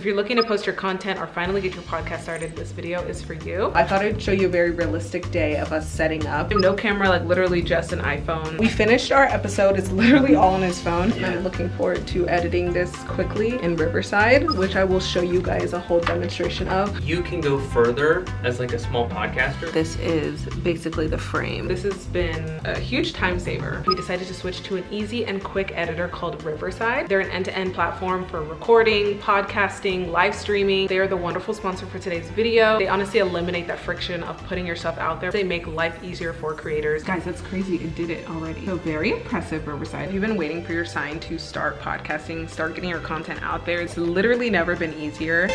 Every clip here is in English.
If you're looking to post your content or finally get your podcast started, this video is for you. I thought I'd show you a very realistic day of us setting up. No camera, like literally just an iPhone. We finished our episode. It's literally all on his phone. Yeah. I'm looking forward to editing this quickly in Riverside, which I will show you guys a whole demonstration of. You can go further as like a small podcaster. This is basically the frame. This has been a huge time saver. We decided to switch to an easy and quick editor called Riverside. They're an end-to-end platform for recording, podcasting, live streaming. They are the wonderful sponsor for today's video. They honestly eliminate that friction of putting yourself out there. They make life easier for creators. Guys, that's crazy. It did it already. So very impressive, Riverside. If you've been waiting for your sign to start podcasting, start getting your content out there, it's literally never been easier.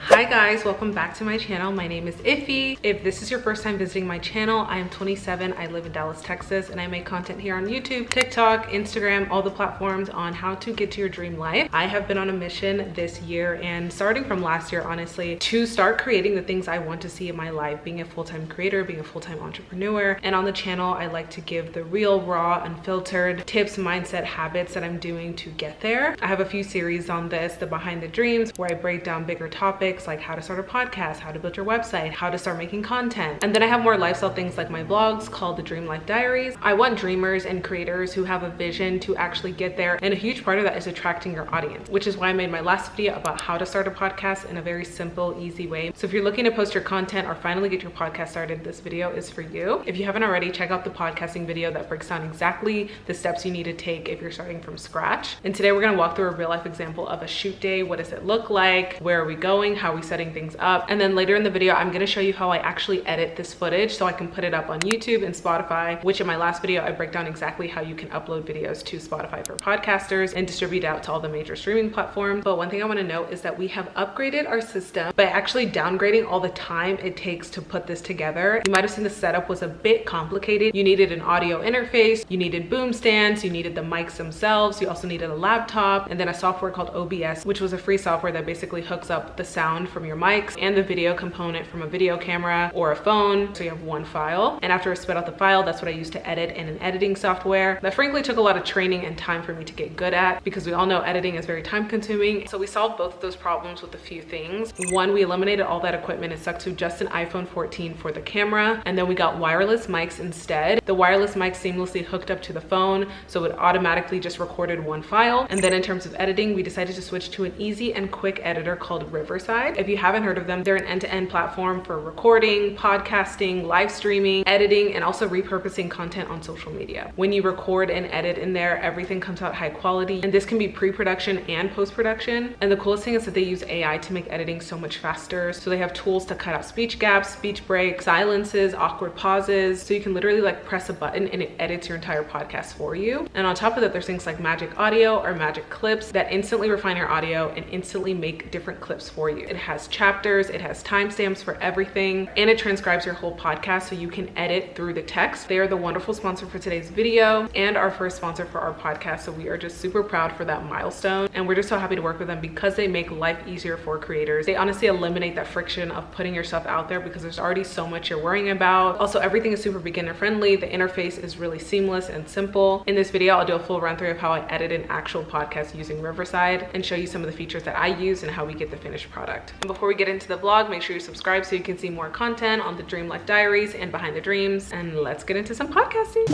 Hi guys, welcome back to my channel. My name is Iffy. If this is your first time visiting my channel, I am 27. I live in Dallas, Texas, and I make content here on YouTube, TikTok, Instagram, all the platforms on how to get to your dream life. I have been on a mission this year and starting from last year, honestly, to start creating the things I want to see in my life, being a full-time creator, being a full-time entrepreneur. And on the channel, I like to give the real, raw, unfiltered tips, mindset, habits that I'm doing to get there. I have a few series on this, the behind the dreams, where I break down bigger topics like how to start a podcast, how to build your website, how to start making content. And then I have more lifestyle things like my vlogs called the Dream Life Diaries. I want dreamers and creators who have a vision to actually get there. And a huge part of that is attracting your audience, which is why I made my last video about how to start a podcast in a very simple, easy way. So if you're looking to post your content or finally get your podcast started, this video is for you. If you haven't already, check out the podcasting video that breaks down exactly the steps you need to take if you're starting from scratch. And today we're gonna walk through a real life example of a shoot day. What does it look like? Where are we going? How are we setting things up? And then later in the video, I'm gonna show you how I actually edit this footage so I can put it up on YouTube and Spotify, which in my last video, I break down exactly how you can upload videos to Spotify for podcasters and distribute out to all the major streaming platforms. But one thing I wanna note is that we have upgraded our system by actually downgrading all the time it takes to put this together. You might've seen the setup was a bit complicated. You needed an audio interface, you needed boom stands, you needed the mics themselves, you also needed a laptop, and then a software called OBS, which was a free software that basically hooks up the sound from your mics and the video component from a video camera or a phone, so you have one file. And after I spit out the file, that's what I use to edit in an editing software that frankly took a lot of training and time for me to get good at, because we all know editing is very time consuming. So we solved both of those problems with a few things. One, we eliminated all that equipment and stuck to just an iPhone 14 for the camera, and then we got wireless mics instead. The wireless mic seamlessly hooked up to the phone, so it automatically just recorded one file. And then in terms of editing, we decided to switch to an easy and quick editor called Riverside. If you haven't heard of them, they're an end-to-end platform for recording, podcasting, live streaming, editing, and also repurposing content on social media. When you record and edit in there, everything comes out high quality, and this can be pre-production and post-production. And the coolest thing is that they use AI to make editing so much faster. So they have tools to cut out speech gaps, speech breaks, silences, awkward pauses. So you can literally like press a button and it edits your entire podcast for you. And on top of that, there's things like magic audio or magic clips that instantly refine your audio and instantly make different clips for you. It has chapters, it has timestamps for everything, and it transcribes your whole podcast so you can edit through the text. They are the wonderful sponsor for today's video and our first sponsor for our podcast. So we are just super proud for that milestone. And we're just so happy to work with them because they make life easier for creators. They honestly eliminate that friction of putting yourself out there because there's already so much you're worrying about. Also, everything is super beginner friendly. The interface is really seamless and simple. In this video, I'll do a full run through of how I edit an actual podcast using Riverside and show you some of the features that I use and how we get the finished product. And before we get into the vlog, make sure you subscribe so you can see more content on the Dream Life Diaries and Behind the Dreams. And let's get into some podcasting.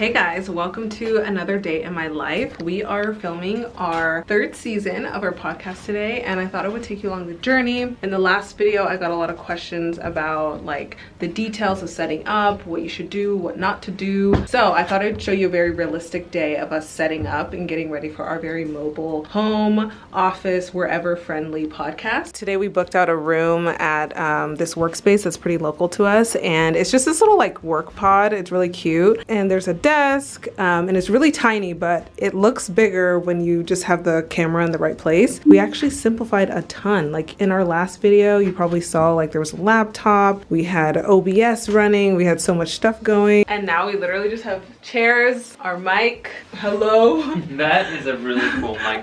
Hey guys, welcome to another day in my life. We are filming our third season of our podcast today, and I thought I would take you along the journey. In the last video, I got a lot of questions about like the details of setting up, what you should do, what not to do. So I thought I'd show you a very realistic day of us setting up and getting ready for our very mobile home, office, wherever friendly podcast. Today we booked out a room at this workspace that's pretty local to us, and it's just this little like work pod. It's really cute, and there's a desk, and it's really tiny, but it looks bigger when you just have the camera in the right place. We actually simplified a ton. Like in our last video, you probably saw like there was a laptop, we had OBS running, we had so much stuff going, and now we literally just have chairs, our mic, hello. That is a really cool mic.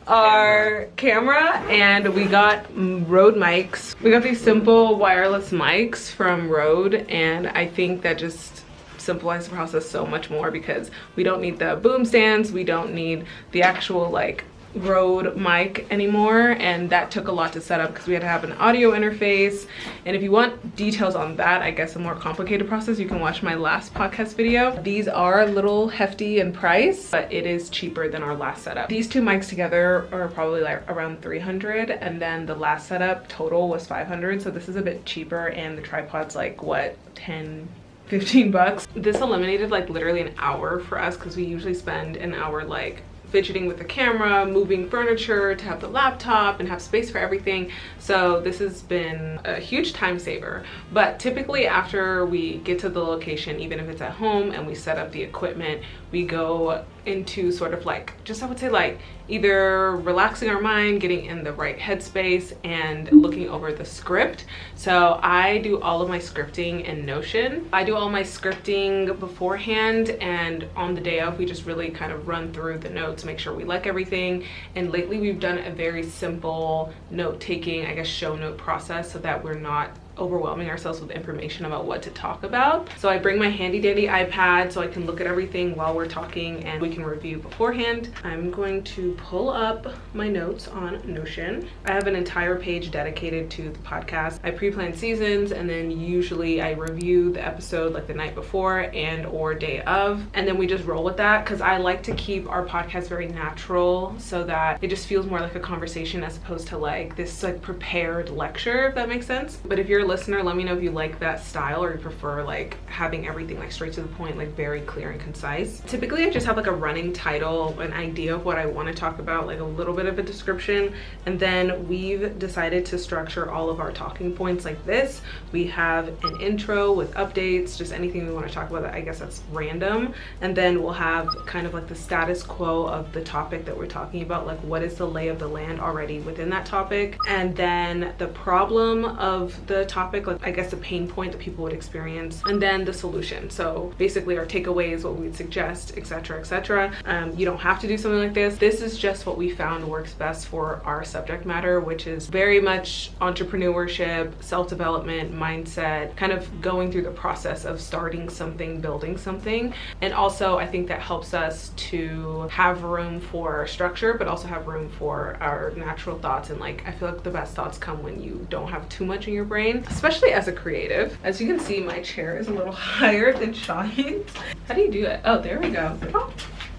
our camera, and we got Rode mics. We got these simple wireless mics from Rode, and I think that just simplifies the process so much more because we don't need the boom stands, we don't need the actual like Rode mic anymore, and that took a lot to set up because we had to have an audio interface. And if you want details on that, I guess a more complicated process, you can watch my last podcast video. These are a little hefty in price, but it is cheaper than our last setup. These two mics together are probably like around 300, and then the last setup total was 500, so this is a bit cheaper, and the tripod's like what, 10-15 bucks. This eliminated like literally an hour for us because we usually spend an hour like fidgeting with the camera, moving furniture to have the laptop and have space for everything. So this has been a huge time saver. But typically after we get to the location, even if it's at home and we set up the equipment, we go into sort of like, just I would say like either relaxing our mind, getting in the right headspace, and looking over the script. So I do all of my scripting in Notion. I do all my scripting beforehand, and on the day of we just really kind of run through the notes, make sure we like everything. And lately we've done a very simple note-taking, I guess show note process, so that we're not overwhelming ourselves with information about what to talk about. So I bring my handy dandy iPad so I can look at everything while we're talking and we can review beforehand. I'm going to pull up my notes on Notion. I have an entire page dedicated to the podcast. I pre-plan seasons, and then usually I review the episode like the night before and or day of, and then we just roll with that because I like to keep our podcast very natural so that it just feels more like a conversation as opposed to like this like prepared lecture, if that makes sense. But if you're a listener, let me know if you like that style or you prefer like having everything like straight to the point, like very clear and concise. Typically I just have like a running title, an idea of what I want to talk about, like a little bit of a description, and then we've decided to structure all of our talking points like this. We have an intro with updates, just anything we want to talk about that I guess that's random, and then we'll have kind of like the status quo of the topic that we're talking about, like what is the lay of the land already within that topic, and then the problem of the topic, like I guess the pain point that people would experience, and then the solution. So basically our takeaways, what we'd suggest, etc., etc. You don't have to do something like this. This is just what we found works best for our subject matter, which is very much entrepreneurship, self-development, mindset, kind of going through the process of starting something, building something. And also I think that helps us to have room for structure, but also have room for our natural thoughts. And like I feel like the best thoughts come when you don't have too much in your brain, especially as a creative. As you can see, my chair is a little higher than Shahin's. How do you do it? Oh, there we go.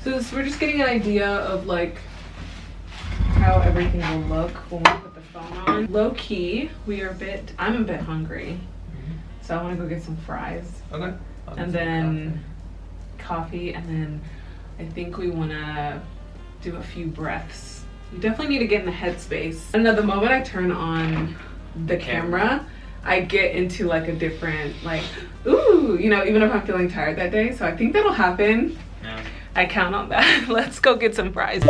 So we're just getting an idea of like how everything will look when we put the phone on. Low key, I'm a bit hungry, so I want to go get some fries. Okay. And then coffee, and then I think we want to do a few breaths. We definitely need to get in the headspace. And then the moment I turn on the camera, I get into like a different like, ooh, you know, even if I'm feeling tired that day. So I think that'll happen. Yeah. I count on that. Let's go get some fries.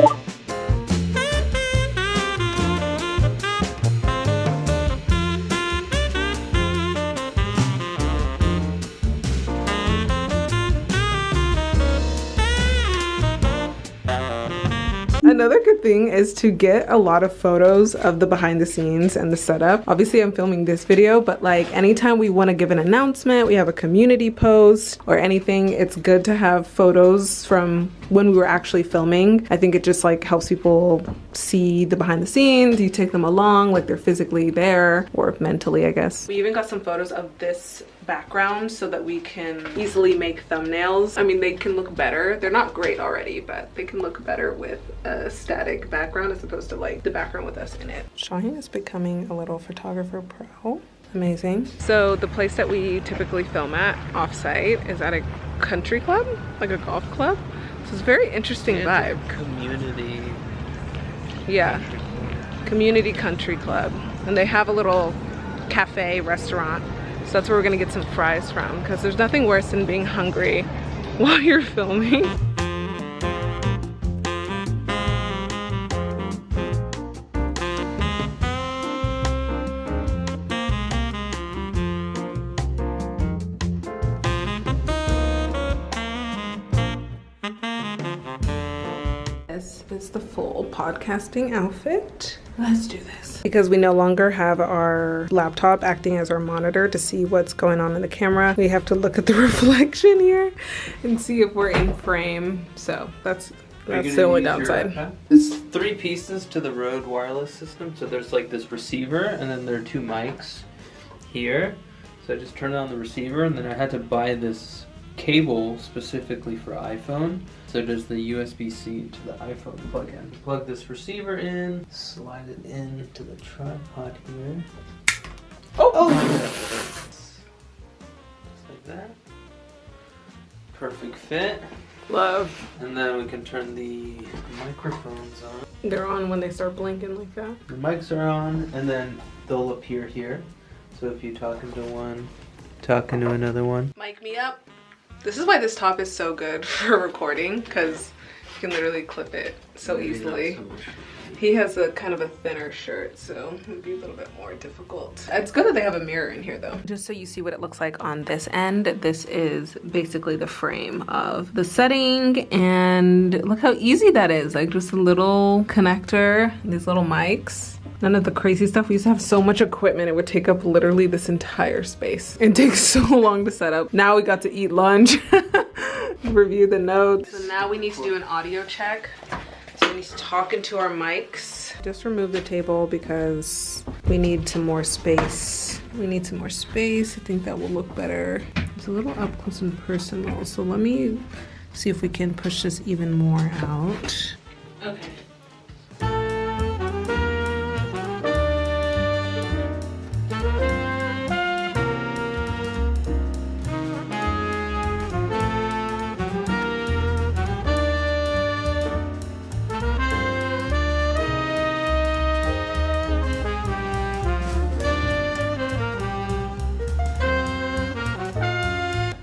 Another good thing is to get a lot of photos of the behind the scenes and the setup. Obviously I'm filming this video, but like anytime we want to give an announcement, we have a community post or anything, it's good to have photos from when we were actually filming. I think it just like helps people see the behind the scenes. You take them along like they're physically there, or mentally, I guess. We even got some photos of this backgrounds so that we can easily make thumbnails. I mean, they can look better. They're not great already, but they can look better with a static background as opposed to like the background with us in it. Shaheen is becoming a little photographer pro. Amazing. So the place that we typically film at offsite is at a country club, like a golf club. So it's a very interesting vibe. Community. Yeah, community country club. And they have a little cafe restaurant. So that's where we're gonna get some fries from, because there's nothing worse than being hungry while you're filming. This is the full podcasting outfit. Let's do this. Because we no longer have our laptop acting as our monitor to see what's going on in the camera, we have to look at the reflection here and see if we're in frame. So that's the only downside. It's 3 pieces to the Rode wireless system. So there's like this receiver, and then there are 2 mics here. So I just turned on the receiver, and then I had to buy this cable specifically for iPhone. So there's the USB-C to the iPhone plug-in. Plug this receiver in, slide it into the tripod here. Oh! Just like that. Perfect fit. Love. And then we can turn the microphones on. They're on when they start blinking like that. The mics are on, and then they'll appear here. So if you talking to one, talking to another one. Mic me up. This is why this top is so good for recording, because you can literally clip it so Maybe easily. not so much. He has a kind of a thinner shirt, so it would be a little bit more difficult. It's good that they have a mirror in here though. Just so you see what it looks like on this end, this is basically the frame of the setting, and look how easy that is. Like just a little connector, these little mics. None of the crazy stuff. We used to have so much equipment, it would take up literally this entire space. It takes so long to set up. Now we got to eat lunch, review the notes. So now we need to do an audio check. So we need to talk into our mics. Just remove the table because we need some more space. We need some more space. I think that will look better. It's a little up close and personal. So let me see if we can push this even more out. Okay.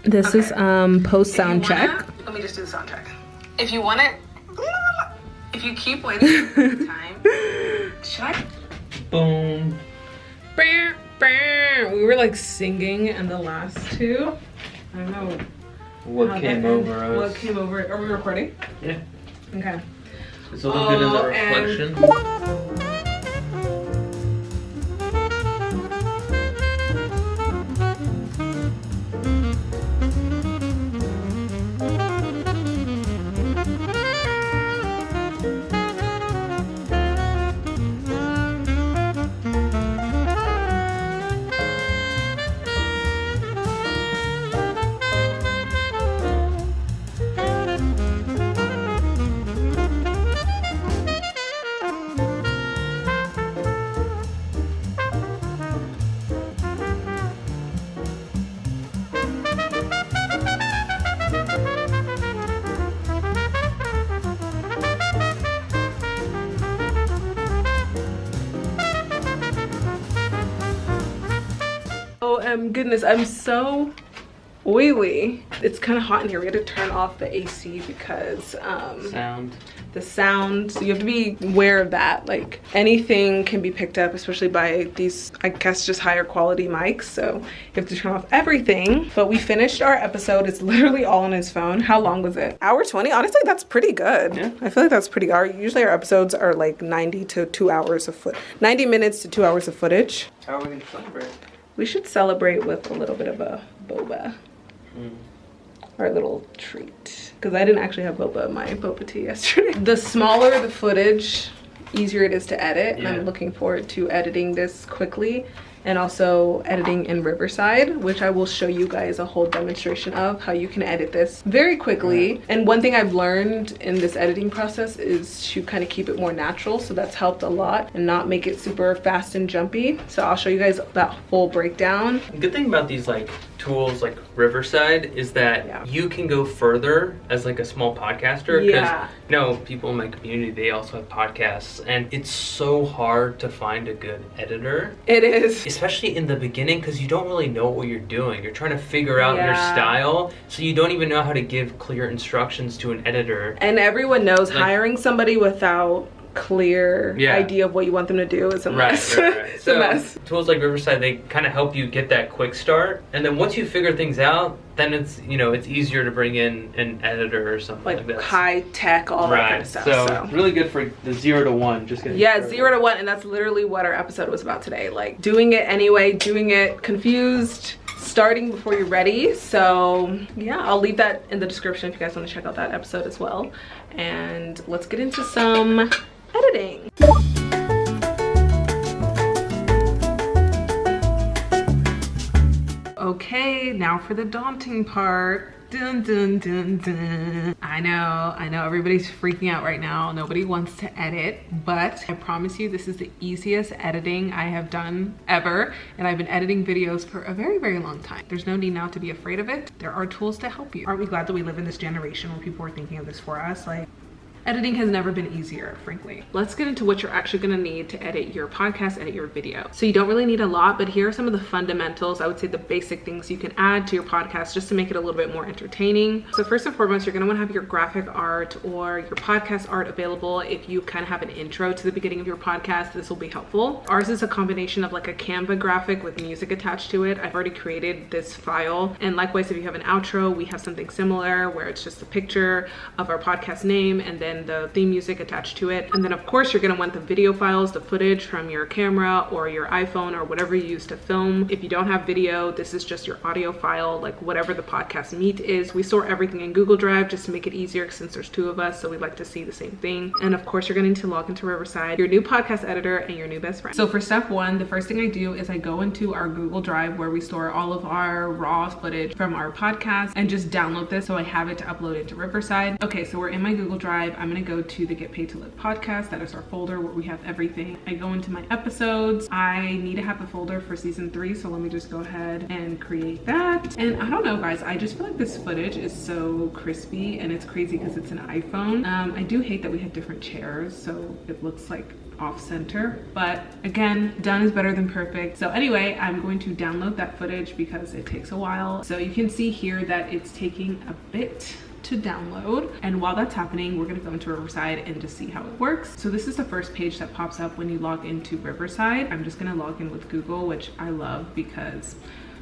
This is post sound check. Let me just do the sound check. If you want it, if you keep waiting for the time, should I? Boom. We were like singing in the last 2. I don't know. What came over us? What came over? Are we recording? Yeah. Okay. It's a little good in the reflection. Goodness, I'm so oily. It's kind of hot in here. We had to turn off the AC because the sound, so you have to be aware of that. Like anything can be picked up, especially by these, I guess, just higher quality mics, so you have to turn off everything. But we finished our episode. It's literally all on his phone. How long was it? Hour 20. Honestly, that's pretty good. Yeah. I feel like that's pretty good. Usually our episodes are like 90 to 2 hours of 90 minutes to 2 hours of footage. How are we gonna celebrate? We should celebrate with a little bit of a boba. Our little treat. Because I didn't actually have boba in my boba tea yesterday. The smaller the footage, easier it is to edit. And I'm looking forward to editing this quickly and also editing in Riverside, which I will show you guys a whole demonstration of how you can edit this very quickly. And one thing I've learned in this editing process is to kind of keep it more natural, so that's helped a lot, and not make it super fast and jumpy. So I'll show you guys that full breakdown. The good thing about these like tools like Riverside is that you can go further as like a small podcaster, because you know, people in my community, they also have podcasts, and it's so hard to find a good editor. It is, especially in the beginning, because you don't really know what you're doing. You're trying to figure out your style, so you don't even know how to give clear instructions to an editor. And everyone knows, like, hiring somebody without clear idea of what you want them to do is a mess. Right. It's So a mess. Tools like Riverside, they kind of help you get that quick start, and then once you figure things out, then it's, you know, it's easier to bring in an editor or something like this. High tech, all that kind of stuff. So really good for the 0 to 1. Just getting started. 0 to 1, and that's literally what our episode was about today. Like doing it anyway, doing it confused, starting before you're ready. So yeah, I'll leave that in the description if you guys want to check out that episode as well. And let's get into some editing. Okay, now for the daunting part. Dun, dun, dun, dun. I know everybody's freaking out right now. Nobody wants to edit, but I promise you this is the easiest editing I have done ever, and I've been editing videos for a very, very long time. There's no need now to be afraid of it. There are tools to help you. Aren't we glad that we live in this generation where people are thinking of this for us? Like, editing has never been easier, frankly. Let's get into what you're actually gonna need to edit your podcast, edit your video. So you don't really need a lot, but here are some of the fundamentals, I would say the basic things you can add to your podcast just to make it a little bit more entertaining. So first and foremost, you're gonna wanna have your graphic art or your podcast art available. If you kind of have an intro to the beginning of your podcast, this will be helpful. Ours is a combination of like a Canva graphic with music attached to it. I've already created this file. And likewise, if you have an outro, we have something similar where it's just a picture of our podcast name and then the theme music attached to it. And then of course you're gonna want the video files, the footage from your camera or your iPhone or whatever you use to film. If you don't have video, this is just your audio file, like whatever the podcast meat is. We store everything in Google Drive just to make it easier since there's 2 of us, so we like to see the same thing. And of course you're gonna need to log into Riverside, your new podcast editor and your new best friend. So for step 1, the first thing I do is I go into our Google Drive where we store all of our raw footage from our podcast and just download this so I have it to upload into Riverside. Okay, so we're in my Google Drive. I'm gonna go to the Get Paid to Live podcast. That is our folder where we have everything. I go into my episodes. I need to have the folder for season 3, so let me just go ahead and create that. And I don't know, guys, I just feel like this footage is so crispy, and it's crazy because it's an iPhone. I do hate that we have different chairs, so it looks like off center, but again, done is better than perfect. So anyway, I'm going to download that footage because it takes a while. So you can see here that it's taking a bit to download, and while that's happening, we're going to go into Riverside and just see how it works. So this is the first page that pops up when you log into Riverside. I'm just going to log in with Google, which I love because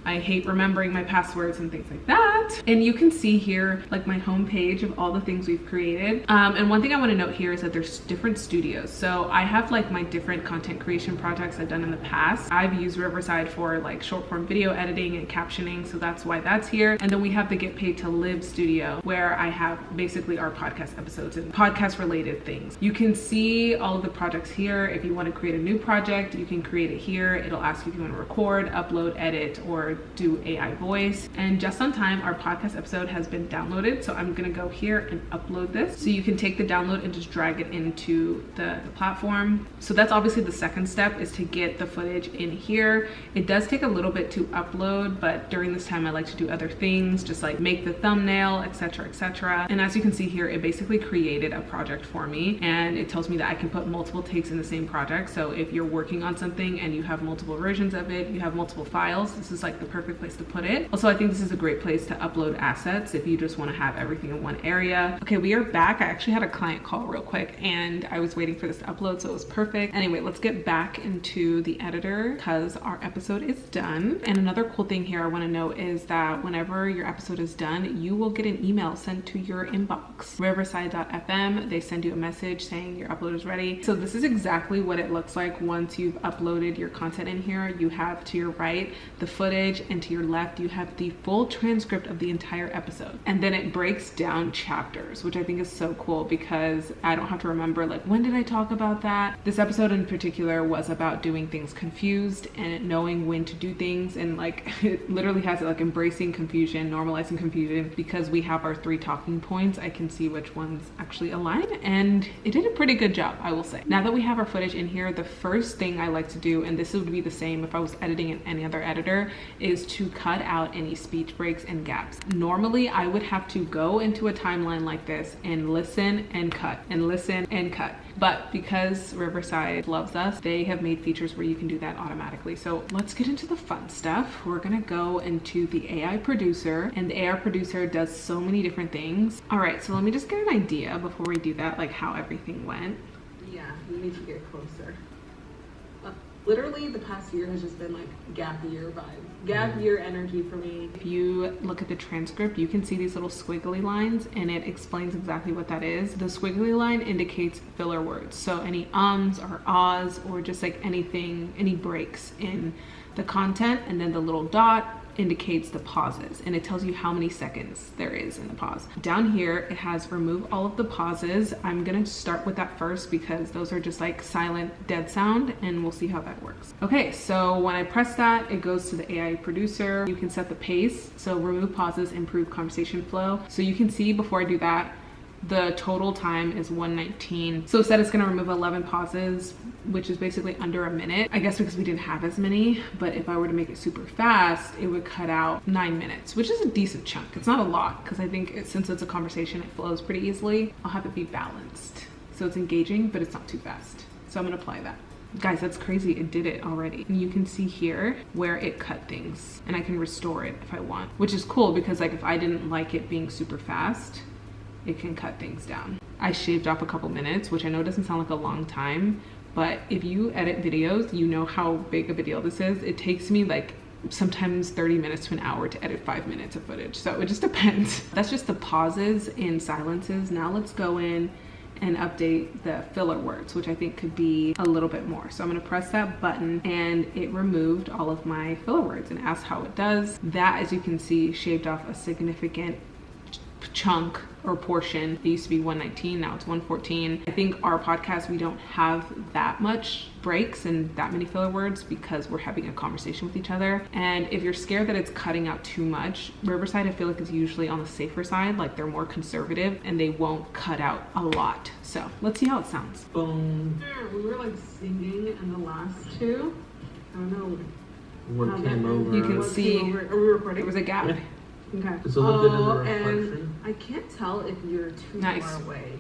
I hate remembering my passwords and things like that. And you can see here like my home page of all the things we've created. And one thing I want to note here is that there's different studios. So I have like my different content creation projects I've done in the past. I've used Riverside for like short form video editing and captioning, so that's why that's here. And then we have the Get Paid to Live studio where I have basically our podcast episodes and podcast related things. You can see all of the projects here. If you want to create a new project, you can create it here. It'll ask you if you want to record, upload, edit, or do AI voice. And just on time, our podcast episode has been downloaded, so I'm gonna go here and upload this. So you can take the download and just drag it into the platform. So that's obviously the second step, is to get the footage in here. It does take a little bit to upload, but during this time I like to do other things, just like make the thumbnail, etc, etc. And as you can see here, it basically created a project for me, and it tells me that I can put multiple takes in the same project. So if you're working on something and you have multiple versions of it, you have multiple files, this is like the perfect place to put it. Also, I think this is a great place to upload assets if you just want to have everything in one area. Okay, we are back. I actually had a client call real quick and I was waiting for this to upload, so it was perfect. Anyway, let's get back into the editor because our episode is done. And another cool thing here I want to note is that whenever your episode is done, you will get an email sent to your inbox. Riverside.fm, they send you a message saying your upload is ready. So this is exactly what it looks like once you've uploaded your content in here. You have to your right the footage footage, and to your left you have the full transcript of the entire episode. And then it breaks down chapters, which I think is so cool because I don't have to remember like when did I talk about that. This episode in particular was about doing things confused and knowing when to do things, and like it literally has it like embracing confusion, normalizing confusion. Because we have our 3 talking points, I can see which ones actually align, and it did a pretty good job, I will say. Now that we have our footage in here, the first thing I like to do, and this would be the same if I was editing in any other editor, is to cut out any speech breaks and gaps. Normally I would have to go into a timeline like this and listen and cut and listen and cut. But because Riverside loves us, they have made features where you can do that automatically. So let's get into the fun stuff. We're gonna go into the AI producer, and the AI producer does so many different things. All right, so let me just get an idea before we do that, like how everything went. Yeah, you need to get closer. Literally the past year has just been like gap year vibes, gap year energy for me. If you look at the transcript, you can see these little squiggly lines, and it explains exactly what that is. The squiggly line indicates filler words. So any ums or ahs or just like anything, any breaks in the content, and then the little dot indicates the pauses, and it tells you how many seconds there is in the pause. Down here it has remove all of the pauses. I'm gonna start with that first because those are just like silent dead sound, and we'll see how that works. Okay, so when I press that, it goes to the AI producer. You can set the pace, so remove pauses, improve conversation flow. So you can see before I do that, the total time is 1:19. So it said it's gonna remove 11 pauses, which is basically under a minute. I guess because we didn't have as many, but if I were to make it super fast, it would cut out 9 minutes, which is a decent chunk. It's not a lot, because I think since it's a conversation, it flows pretty easily. I'll have it be balanced. So it's engaging, but it's not too fast. So I'm gonna apply that. Guys, that's crazy, it did it already. And you can see here where it cut things, and I can restore it if I want, which is cool because like if I didn't like it being super fast, it can cut things down. I shaved off a couple minutes, which I know doesn't sound like a long time, but if you edit videos, you know how big of a deal this is. It takes me like sometimes 30 minutes to an hour to edit 5 minutes of footage. So it just depends. That's just the pauses and silences. Now let's go in and update the filler words, which I think could be a little bit more. So I'm gonna press that button, and it removed all of my filler words and asked how it does. That, as you can see, shaved off a significant chunk or portion. It used to be 119, now it's 114. I think our podcast, we don't have that much breaks and that many filler words because we're having a conversation with each other. And if you're scared that it's cutting out too much, Riverside I feel like is usually on the safer side, like they're more conservative and they won't cut out a lot. So let's see how it sounds. Boom. We were like singing in the last 2. I don't know. What came over? You can see Are we recording? there was a gap. Yeah. Okay. It's a little bit in the and reflection. I can't tell if you're too Nice. far away.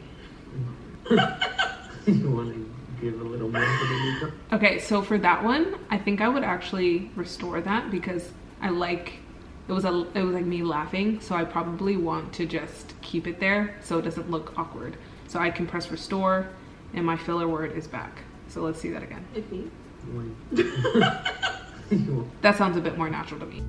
You want to give a little more for the new cup? Okay, so for that one, I think I would actually restore that because I like, it was like me laughing, so I probably want to just keep it there so it doesn't look awkward. So I can press restore and my filler word is back. So let's see that again. Iffy. That sounds a bit more natural to me.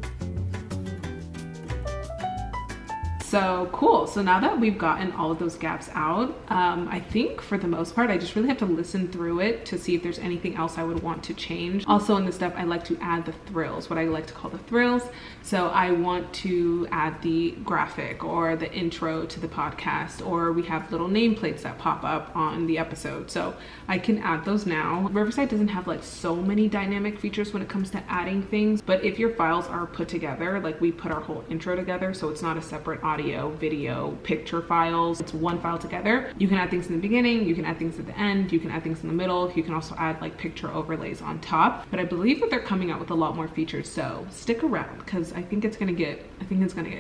So cool. So now that we've gotten all of those gaps out, I think for the most part, I just really have to listen through it to see if there's anything else I would want to change. Also in this step, I like to add the thrills, what I like to call the thrills. So I want to add the graphic or the intro to the podcast, or we have little nameplates that pop up on the episode. So I can add those now. Riverside doesn't have like so many dynamic features when it comes to adding things, but if your files are put together, like we put our whole intro together, so it's not a separate audio, video, picture files, it's one file together. You can add things in the beginning, you can add things at the end, you can add things in the middle, you can also add like picture overlays on top. But I believe that they're coming out with a lot more features, so stick around because I think it's gonna get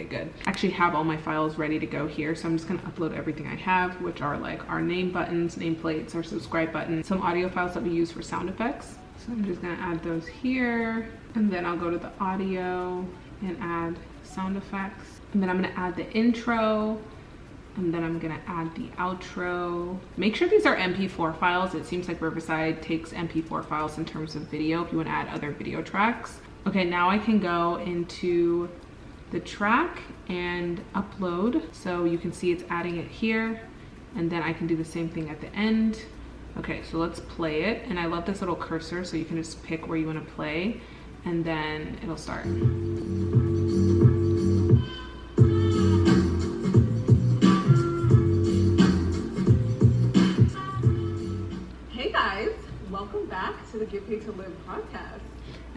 good. I actually have all my files ready to go here, so I'm just gonna upload everything I have, which are like our name buttons, nameplates, our subscribe button, some audio files that we use for sound effects. So I'm just gonna add those here, and then I'll go to the audio and add sound effects. And then I'm gonna add the intro, and then I'm gonna add the outro. Make sure these are MP4 files. It seems like Riverside takes MP4 files in terms of video if you wanna add other video tracks. Okay, now I can go into the track and upload. So you can see it's adding it here, and then I can do the same thing at the end. Okay, so let's play it. And I love this little cursor, so you can just pick where you wanna play. and then it'll start. Hey guys, welcome back to the Get Paid to Live podcast.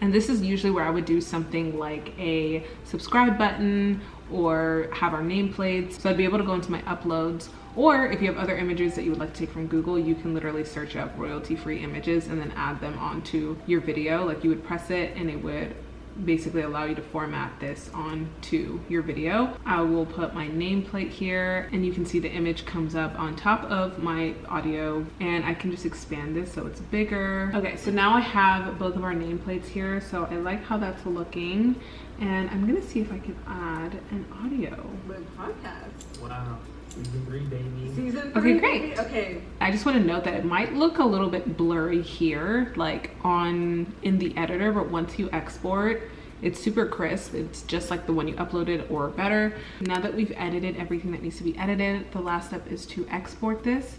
And this is usually where I would do something like a subscribe button or have our nameplates. So I'd be able to go into my uploads, or if you have other images that you would like to take from Google, you can literally search up royalty-free images and then add them onto your video. Like you would press it and it would basically allow you to format this onto your video. I will put my nameplate here and you can see the image comes up on top of my audio, and I can just expand this so it's bigger. Okay, so now I have both of our nameplates here, so I like how that's looking, and I'm gonna see if I can add an audio with podcast. Wow. Season 3, baby. Season 3, okay, great. Baby. Okay. I just want to note that it might look a little bit blurry here, like in the editor, but once you export, it's super crisp. It's just like the one you uploaded or better. Now that we've edited everything that needs to be edited, the last step is to export this.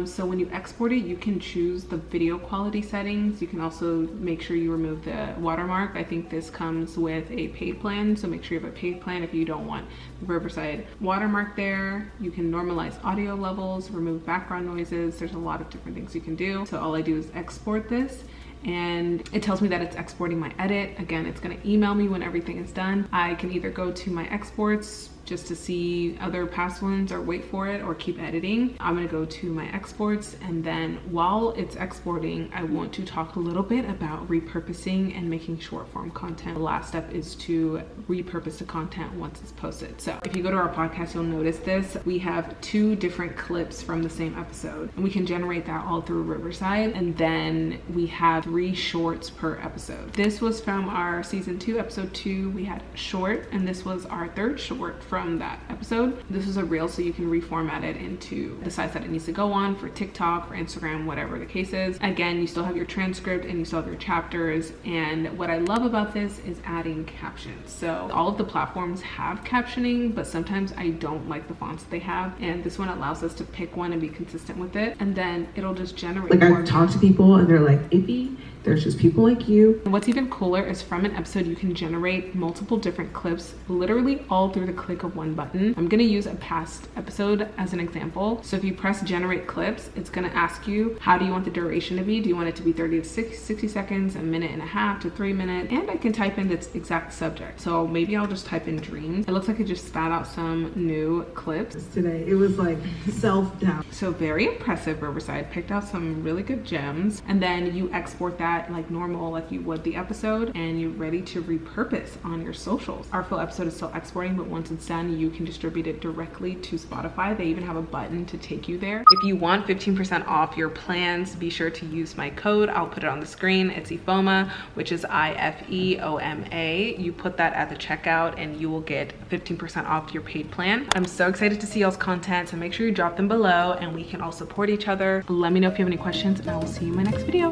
So when you export it, you can choose the video quality settings. You can also make sure you remove the watermark. I think this comes with a paid plan, so make sure you have a paid plan if you don't want the Riverside watermark there. You can normalize audio levels, remove background noises. There's a lot of different things you can do. So all I do is export this, and it tells me that it's exporting my edit. Again, it's gonna email me when everything is done. I can either go to my exports just to see other past ones or wait for it or keep editing. I'm gonna go to my exports, and then while it's exporting, I want to talk a little bit about repurposing and making short form content. The last step is to repurpose the content once it's posted. So if you go to our podcast, you'll notice this. We have 2 different clips from the same episode, and we can generate that all through Riverside. And then we have 3 shorts per episode. This was from our season 2, episode 2. We had a short, and this was our 3rd short from that episode. This is a reel, so you can reformat it into the size that it needs to go on for TikTok, for Instagram, whatever the case is. Again, you still have your transcript and you still have your chapters. And what I love about this is adding captions. So all of the platforms have captioning, but sometimes I don't like the fonts that they have. And this one allows us to pick one and be consistent with it. And then it'll just generate. Like I've talked to people and they're like, Iffy, there's just people like you. And what's even cooler is from an episode, you can generate multiple different clips, literally all through the click of one button. I'm gonna use a past episode as an example. So if you press generate clips, it's gonna ask you, how do you want the duration to be? Do you want it to be 30 to 60 seconds, a minute and a half to 3 minutes? And I can type in its exact subject. So maybe I'll just type in dreams. It looks like it just spat out some new clips. Today, it was like self-doubt. So very impressive, Riverside. Picked out some really good gems. And then you export that like normal, like you would the episode, and you're ready to repurpose on your socials. Our full episode is still exporting, but once it's done, you can distribute it directly to Spotify. They even have a button to take you there. If you want 15% off your plans, be sure to use my code. I'll put it on the screen. It's IFEOMA, which is IFEOMA. You put that at the checkout and you will get 15% off your paid plan. I'm so excited to see y'all's content, so make sure you drop them below and we can all support each other. Let me know if you have any questions, and I will see you in my next video.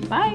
Bye.